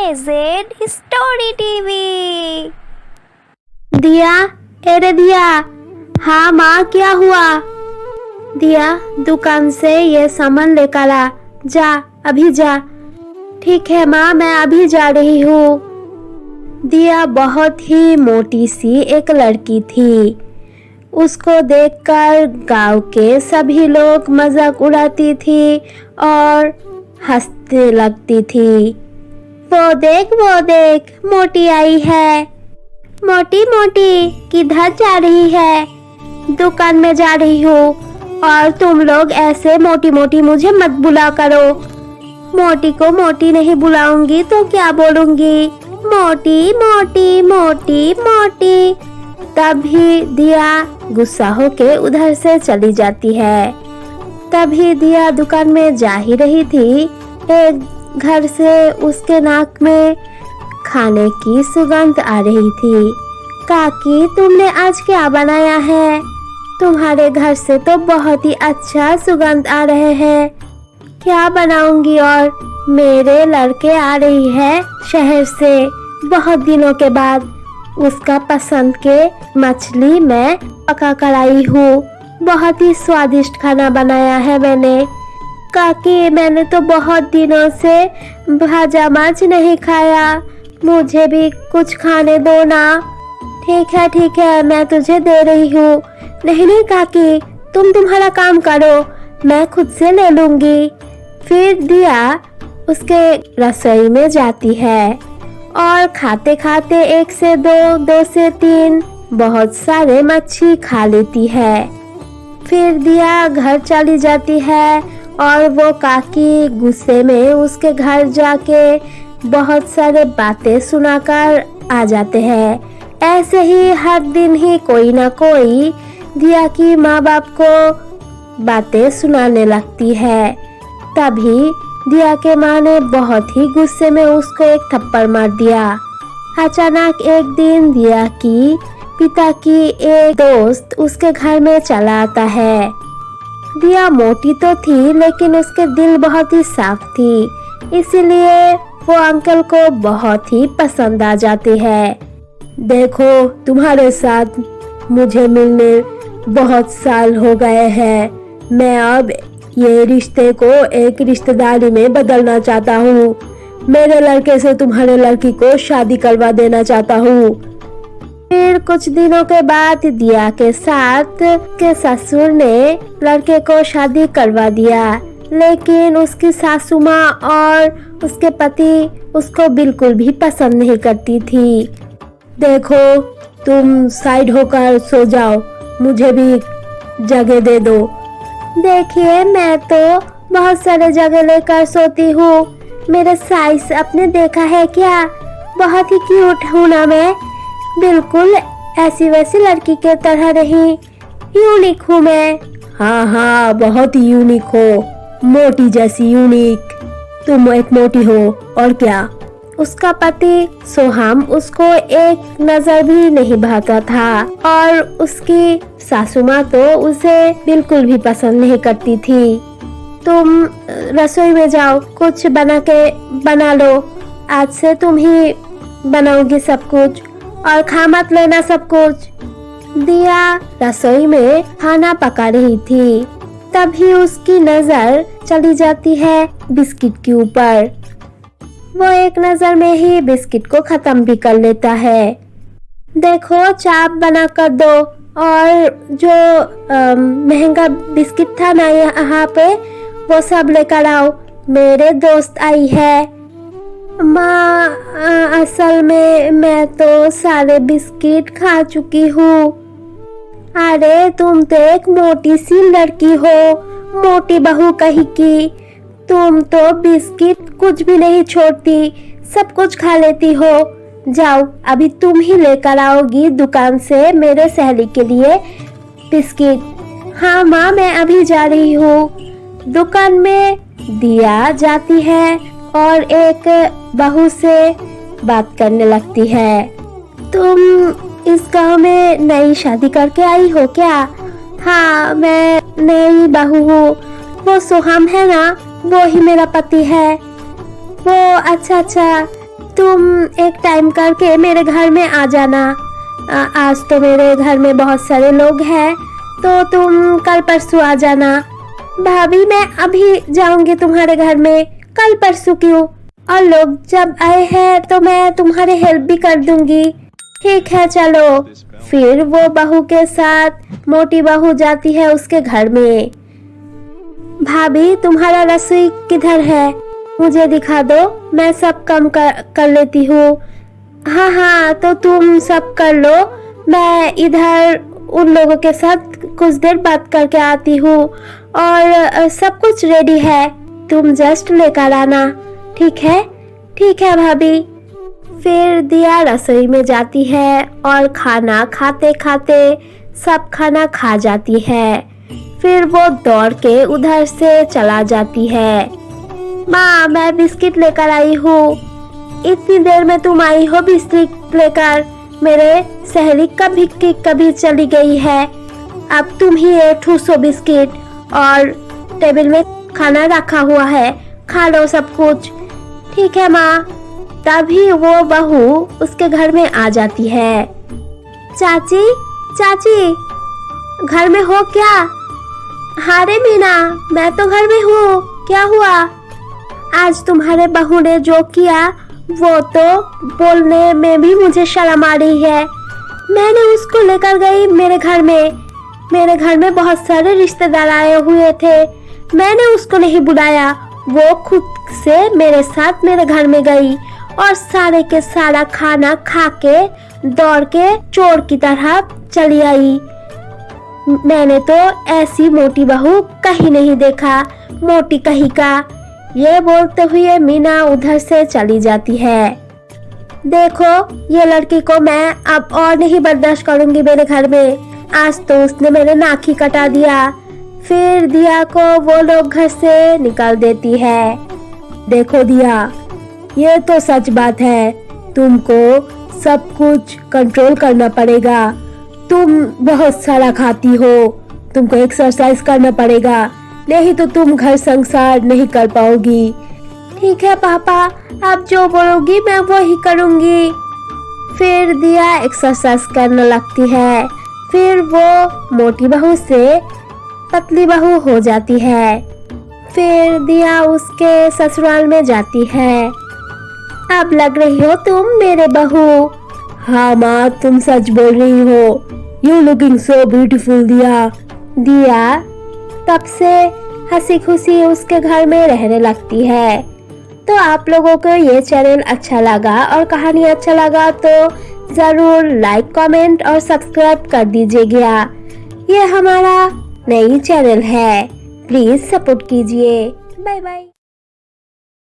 Z story TV. दिया, अरे दिया। हाँ माँ, क्या हुआ? दिया, दुकान से ये सामान लेकर आ। जा, अभी जा। ठीक है माँ, मैं अभी जा रही हूँ। दिया बहुत ही मोटी सी एक लड़की थी। उसको देखकर गांव के सभी लोग मजाक उड़ाती थी और हंसने लगती थी। वो देख मोटी आई है। मोटी मोटी किधर जा रही है? दुकान में जा रही हूँ। और तुम लोग ऐसे मोटी मोटी मुझे मत बुला करो। मोटी को मोटी नहीं बुलाऊंगी तो क्या बोलूंगी? मोटी मोटी मोटी मोटी। तभी दिया गुस्सा होके उधर से चली जाती है। तभी दिया दुकान में जा ही रही थी, एक घर से उसके नाक में खाने की सुगंध आ रही थी। काकी, तुमने आज क्या बनाया है? तुम्हारे घर से तो बहुत ही अच्छा सुगंध आ रहे हैं। क्या बनाऊंगी? और मेरे लड़के आ रही है शहर से बहुत दिनों के बाद। उसका पसंद के मछली मैं पका कर आई हूँ। बहुत ही स्वादिष्ट खाना बनाया है मैंने। काकी, मैंने तो बहुत दिनों से भाजा माछ नहीं खाया। मुझे भी कुछ खाने दो ना। ठीक है, मैं तुझे दे रही हूँ। नहीं काकी, तुम तुम्हारा काम करो, मैं खुद से ले लूंगी। फिर दिया उसके रसोई में जाती है और खाते खाते 1 से 2, 2 से 3 बहुत सारे मच्छी खा लेती है। फिर दिया घर चली जाती है और वो काकी गुस्से में उसके घर जाके बहुत सारे बातें सुनाकर आ जाते हैं। ऐसे ही हर दिन ही कोई ना कोई दिया की माँ बाप को बातें सुनाने लगती है। तभी दिया के माँ ने बहुत ही गुस्से में उसको एक थप्पड़ मार दिया। अचानक एक दिन दिया की पिता की एक दोस्त उसके घर में चला आता है। दिया मोटी तो थी लेकिन उसके दिल बहुत ही साफ थी, इसीलिए वो अंकल को बहुत ही पसंद आ जाती है। देखो, तुम्हारे साथ मुझे मिलने बहुत साल हो गए हैं। मैं अब ये रिश्ते को एक रिश्तेदारी में बदलना चाहता हूँ। मेरे लड़के से तुम्हारे लड़की को शादी करवा देना चाहता हूँ। फिर कुछ दिनों के बाद दिया के साथ के ससुर ने लड़के को शादी करवा दिया, लेकिन उसकी सासू माँ और उसके पति उसको बिल्कुल भी पसंद नहीं करती थी। देखो, तुम साइड होकर सो जाओ, मुझे भी जगह दे दो। देखिए, मैं तो बहुत सारे जगह लेकर सोती हूँ। मेरे साइज अपने देखा है क्या? बहुत ही क्यूट हूँ ना मैं? बिल्कुल ऐसी वैसी लड़की के तरह नहीं, यूनिक हूँ मैं। हाँ, बहुत ही यूनिक हो, मोटी जैसी यूनिक। तुम एक मोटी हो और क्या? उसका पति सोहम उसको एक नजर भी नहीं भाता था और उसकी सासू माँ तो उसे बिल्कुल भी पसंद नहीं करती थी। तुम रसोई में जाओ, कुछ बना लो। आज से तुम ही बनाओगी सब कुछ और खा मत लेना सब कुछ। दिया रसोई में खाना पका रही थी, तभी उसकी नजर चली जाती है बिस्किट के ऊपर। वो एक नजर में ही बिस्किट को खत्म भी कर लेता है। देखो, चाप बना कर दो और जो महंगा बिस्किट था ना यहाँ पे, वो सब लेकर आओ। मेरे दोस्त आई है। माँ, असल में मैं तो सारे बिस्किट खा चुकी हूँ। अरे, तुम तो एक मोटी सी लड़की हो, मोटी बहू कहीं की। तुम तो बिस्किट कुछ भी नहीं छोड़ती, सब कुछ खा लेती हो। जाओ, अभी तुम ही लेकर आओगी दुकान से मेरे सहेली के लिए बिस्किट। हाँ माँ, मैं अभी जा रही हूँ। दुकान में दिया जाती है और एक बहू से बात करने लगती है। तुम इस गांव में नई शादी करके आई हो क्या? हाँ, मैं नई बहू हूँ। वो सोहम है ना, वो ही मेरा पति है। वो अच्छा, तुम एक टाइम करके मेरे घर में आ जाना। आज तो मेरे घर में बहुत सारे लोग हैं, तो तुम कल परसों आ जाना। भाभी मैं अभी जाऊंगी तुम्हारे घर में, कल परसों क्यों? और लोग जब आए हैं तो मैं तुम्हारी हेल्प भी कर दूंगी। ठीक है चलो। फिर वो बहू के साथ मोटी बहू जाती है उसके घर में। भाभी तुम्हारा रसोई किधर है? मुझे दिखा दो, मैं सब काम कर लेती हूँ। हाँ हाँ, तो तुम सब कर लो, मैं इधर उन लोगों के साथ कुछ देर बात करके आती हूँ। और सब कुछ रेडी है, तुम जस्ट लेकर आना। ठीक है? ठीक है भाभी। फिर दिया रसोई में जाती है और खाना खाते खाते सब खाना खा जाती है। फिर वो दौड़ के उधर से चला जाती है। माँ मैं बिस्किट लेकर आई हूँ। इतनी देर में तुम आई हो बिस्किट लेकर? मेरे सहेली कभी चली गई है, अब तुम ही ठूसो बिस्किट। और टेबल में खाना रखा हुआ है, खा लो सब कुछ। ठीक है माँ। तभी वो बहू उसके घर में आ जाती है। चाची चाची घर में हो क्या? हाँ रे मीना, मैं तो घर में हूँ। क्या हुआ? आज तुम्हारे बहू ने जो किया वो तो बोलने में भी मुझे शर्म आ रही है। मैंने उसको लेकर गई मेरे घर में। मेरे घर में बहुत सारे रिश्तेदार आए हुए थे, मैंने उसको नहीं बुलाया। वो खुद से मेरे साथ मेरे घर में गई और सारे के सारा खाना खा के दौड़ के चोर की तरह चली आई। मैंने तो ऐसी मोटी बहू कहीं नहीं देखा, मोटी कहीं का। ये बोलते हुए मीना उधर से चली जाती है। देखो ये लड़की को मैं अब और नहीं बर्दाश्त करूंगी मेरे घर में। आज तो उसने मेरे नाक ही कटा दिया। फिर दिया को वो लोग घर से निकाल देती है। देखो दिया, ये तो सच बात है, तुमको सब कुछ कंट्रोल करना पड़ेगा। तुम बहुत सारा खाती हो, तुमको एक्सरसाइज करना पड़ेगा, नहीं तो तुम घर संसार नहीं कर पाओगी। ठीक है पापा, आप जो बोलोगी मैं वो ही करूंगी। फिर दिया एक्सरसाइज करने लगती है। फिर वो मोटी बहू से पतली बहू हो जाती है। फिर दिया उसके ससुराल में जाती है। अब लग रही हो तुम मेरे बहू। हाँ माँ, तुम सच बोल रही हो। यू लुकिंग सो ब्यूटीफुल दिया। दिया तब से हंसी खुशी उसके घर में रहने लगती है। तो आप लोगों को ये चैनल अच्छा लगा और कहानी अच्छा लगा तो जरूर लाइक, कमेंट और सब्सक्राइब कर दीजिएगा। ये हमारा नई चैनल है, प्लीज सपोर्ट कीजिए। Bye bye.